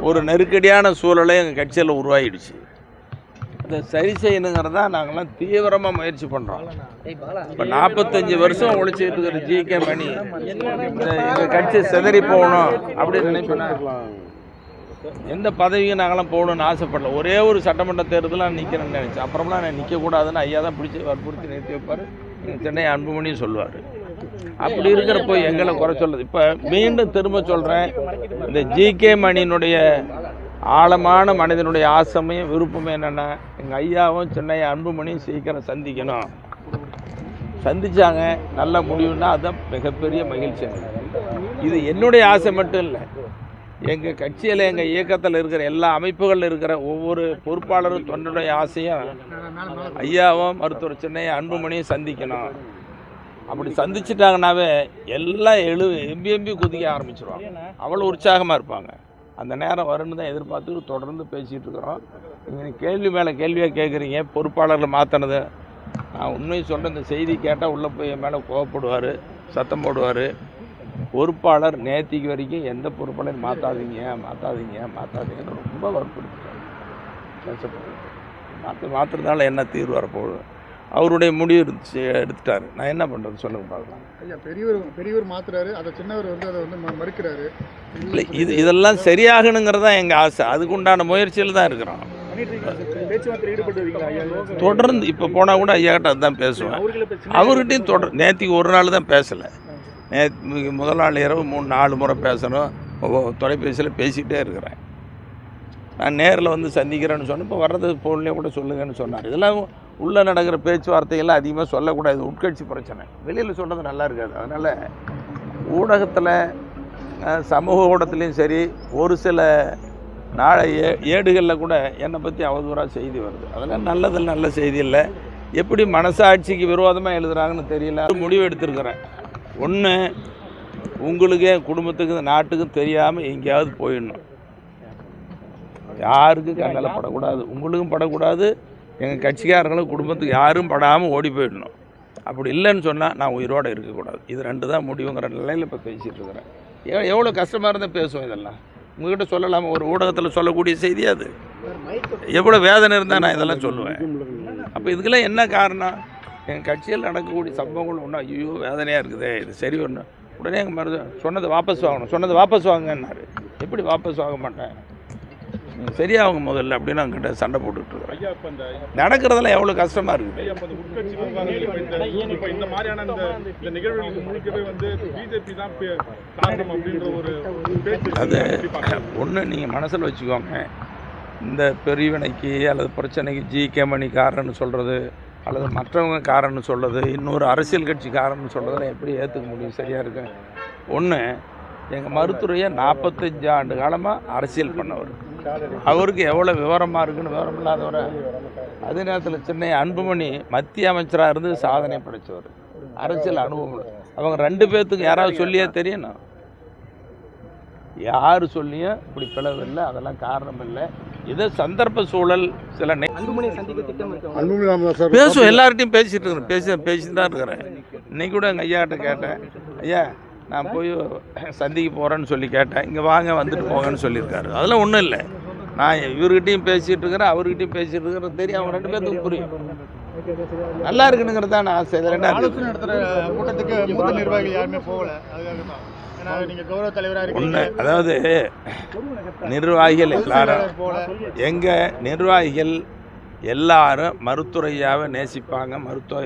ஒரு நெருக்கடியான சூழலை எங்கள் கட்சியில் உருவாகிடுச்சு. இதை சரி செய்யணுங்கிறதா நாங்கள்லாம் தீவிரமாக முயற்சி பண்ணுறோம். இப்போ 45 வருஷம் ஒழிச்சிட்டு இருக்கிற ஜி.கே. மணி எங்கள் கட்சி சிதறி போகணும் அப்படின்னு நினைப்பேன். எந்த பதவியும் நாங்களாம் போகணும்னு ஆசைப்படல. ஒரே ஒரு சட்டமன்ற தேர்தலாம் நிற்கிறேன்னு நினச்சேன். அப்புறம்லாம் நான் நிற்கக்கூடாதுன்னு ஐயா தான் பிடிச்சி வற்புறுத்தி நிறுத்தி வைப்பார். சென்னை அன்புமணியும் சொல்லுவார். அப்படி இருக்கிறப்போ எங்களை குறை சொல்லுது. இப்போ மீண்டும் திரும்ப சொல்கிறேன், இந்த ஜி.கே. மணியினுடைய ஆழமான மனிதனுடைய ஆசையும் விருப்பமும் என்னென்னா, எங்கள் ஐயாவும் சென்னை அன்புமணியும் சீக்கிரம் சந்திக்கணும். சந்தித்தாங்க, நல்ல முடிவுன்னா அதுதான் மிகப்பெரிய மகிழ்ச்சி. இது என்னுடைய ஆசை மட்டும் இல்லை, எங்கள் கட்சியில் எங்கள் இயக்கத்தில் இருக்கிற எல்லா அமைப்புகளில் இருக்கிற ஒவ்வொரு பொறுப்பாளரும் தொண்டனுடைய ஆசையும் ஐயாவும் மருத்துவர் சென்னை அன்புமணியும் சந்திக்கணும். அப்படி சந்திச்சிட்டாங்கன்னாவே எல்லாம் எம்பி குதிக்க ஆரம்பிச்சிருவாங்க. அவ்வளோ உற்சாகமாக இருப்பாங்க. அந்த நேரம் வரும்னு தான் எதிர்பார்த்து தொடர்ந்து பேசிகிட்டு இருக்கிறோம். நீங்கள் கேள்வி மேலே கேள்வியாக கேட்குறீங்க. பொறுப்பாளர்கள் மாற்றினது நான் உண்மையை சொல்கிறேன். இந்த செய்தி கேட்டால் உள்ளே போய் என் மேலே கோவப்படுவார், சத்தம் போடுவார். பொறுப்பாளர் நேத்திக்கு வரைக்கும் எந்த பொறுப்பாளரும் மாற்றாதீங்கன்னு ரொம்ப வற்புறுத்திட்டார், பேசப்படுது. மாற்றுறதுனால என்ன தீர்வு வரப்போகுது? அவருடைய முடிவு எடுத்துட்டார். நான் என்ன பண்ணுறது சொல்லுங்க பார்க்கலாம். ஐயா, பெரியவர் மாற்றுறாரு, அதை சின்னவர் அதை மறுக்கிறாரு. இல்லை, இதெல்லாம் சரியாகணுங்கிறது தான் எங்கள் ஆசை. அதுக்குண்டான முயற்சியில் தான் இருக்கிறோம். தொடர்ந்து இப்போ போனால் கூட ஐயாக்கிட்ட அதுதான் பேசுவேன். அவர்கிட்டையும் நேற்றுக்கு ஒரு நாள் தான் பேசலை. முதல் நாள் இரவு 3-4 முறை பேசணும். தொலைபேசியில் பேசிகிட்டே இருக்கிறேன். நான் நேரில் வந்து சந்திக்கிறேன்னு சொன்னேன். இப்போ வர்றது ஃபோன்லேயே கூட சொல்லுங்கன்னு சொன்னார். இதெல்லாம் உள்ளே நடக்கிற பேச்சுவார்த்தைகள்லாம் அதிகமாக சொல்லக்கூடாது. உட்கட்சி பிரச்சனை வெளியில் சொல்கிறது நல்லா இருக்காது. அதனால் ஊடகத்தில், சமூக ஊடகத்துலேயும் சரி, ஒரு சில ஏடுகளில் கூட என்னை பற்றி அவதூறாக செய்தி வருது. அதெல்லாம் நல்ல செய்தி இல்லை. எப்படி மனசாட்சிக்கு விரோதமாக எழுதுகிறாங்கன்னு தெரியல. முடிவு எடுத்திருக்கிறேன். ஒன்று, உங்களுக்கு, குடும்பத்துக்கும் நாட்டுக்கும் தெரியாமல் எங்கேயாவது போயிடணும். யாருக்கும் கண்ணில் படக்கூடாது, உங்களுக்கும் படக்கூடாது, எங்கள் கட்சிக்காரங்களும் குடும்பத்துக்கு யாரும் படாமல் ஓடி போயிடணும். அப்படி இல்லைன்னு சொன்னால் நான் உயிரோடு இருக்கக்கூடாது. இது 2 தான் முடிவுங்கிற நிலையில் இப்போ பேசிகிட்டு இருக்கிறேன். எவ்வளோ கஷ்டமாக இருந்தால் பேசுவோம். இதெல்லாம் உங்கள்கிட்ட சொல்லலாமல் ஒரு ஊடகத்தில் சொல்லக்கூடிய செய்தி அது. எவ்வளோ வேதனை இருந்தால் நான் இதெல்லாம் சொல்லுவேன். அப்போ இதுக்கெல்லாம் என்ன காரணம்? எங்கள் கட்சியில் நடக்கக்கூடிய சம்பவங்கள் ஒன்றும் ஐயோ வேதனையாக இருக்குது, இது சரி ஒன்று. உடனே எங்கள் சொன்னதை வாபஸ் வாங்கினாரு. எப்படி வாபஸ் வாங்க மாட்டேன், சரியாகுங்க முதல்ல அப்படின்னு அவங்ககிட்ட சண்டை போட்டுட்ருக்கேன். நடக்கிறதெல்லாம் எவ்வளோ கஷ்டமாக இருக்குது. அது ஒன்று நீங்கள் மனசில் வச்சுக்கோங்க. இந்த பெரியவனைக்கு அல்லது பிரச்சனைக்கு ஜி.கே. மணி காரணம்னு சொல்கிறது, அல்லது மற்றவங்க காரணம்னு சொல்கிறது, இன்னொரு அரசியல் கட்சி காரணம்னு சொல்கிறதெல்லாம் எப்படி ஏற்றுக்க முடியும்? சரியாக இருக்கு. ஒன்று, எங்கள் மருத்துவரையை 45 ஆண்டு காலமாக அரசியல் பண்ணவர். அவருக்கு எவ்வளோ விவரமாக இருக்குன்னு விவரம் இல்லாதவரை. அதே நேரத்தில் சென்னை அன்புமணி மத்திய அமைச்சராக இருந்து சாதனை படைத்தவர், அரசியல் அனுபவம். அவங்க 2 பேர்த்துக்கு யாராவது சொல்லியே தெரியணும். யார் சொல்லியும் இப்படி பிளவில்லை, அதெல்லாம் காரணம் இல்லை. இதே சந்தர்ப்ப சூழல். சில பேசுவோம், எல்லார்ட்டையும் பேசிட்டு தான் இருக்கிறேன். இன்னைக்கு கூட எங்கள் ஐயாட்ட கேட்டேன், ஐயா நான் போய் சந்திக்க போகிறேன்னு சொல்லி கேட்டேன். இங்கே வாங்க, வந்துட்டு போங்கன்னு சொல்லியிருக்காரு. அதெல்லாம் ஒன்றும் இல்லை. நான் இவர்கிட்டையும் பேசிகிட்டு இருக்கிறேன், அவர்கிட்டையும் பேசிகிட்டு இருக்கிறேன். தெரியும், அவங்க 2 பேர்த்துக்கு புரியும். நல்லா இருக்குனுங்கிறது தான் நான் ஆசை. இதில் கூட்டத்துக்கு மூத்த நிர்வாகிகள் யாருமே போகல. ஒன்று, அதாவது நிர்வாகிகள் எல்லாரும், எங்கள் நிர்வாகிகள் எல்லாரும் மருத்துவரையாவை நேசிப்பாங்க. மருத்துவ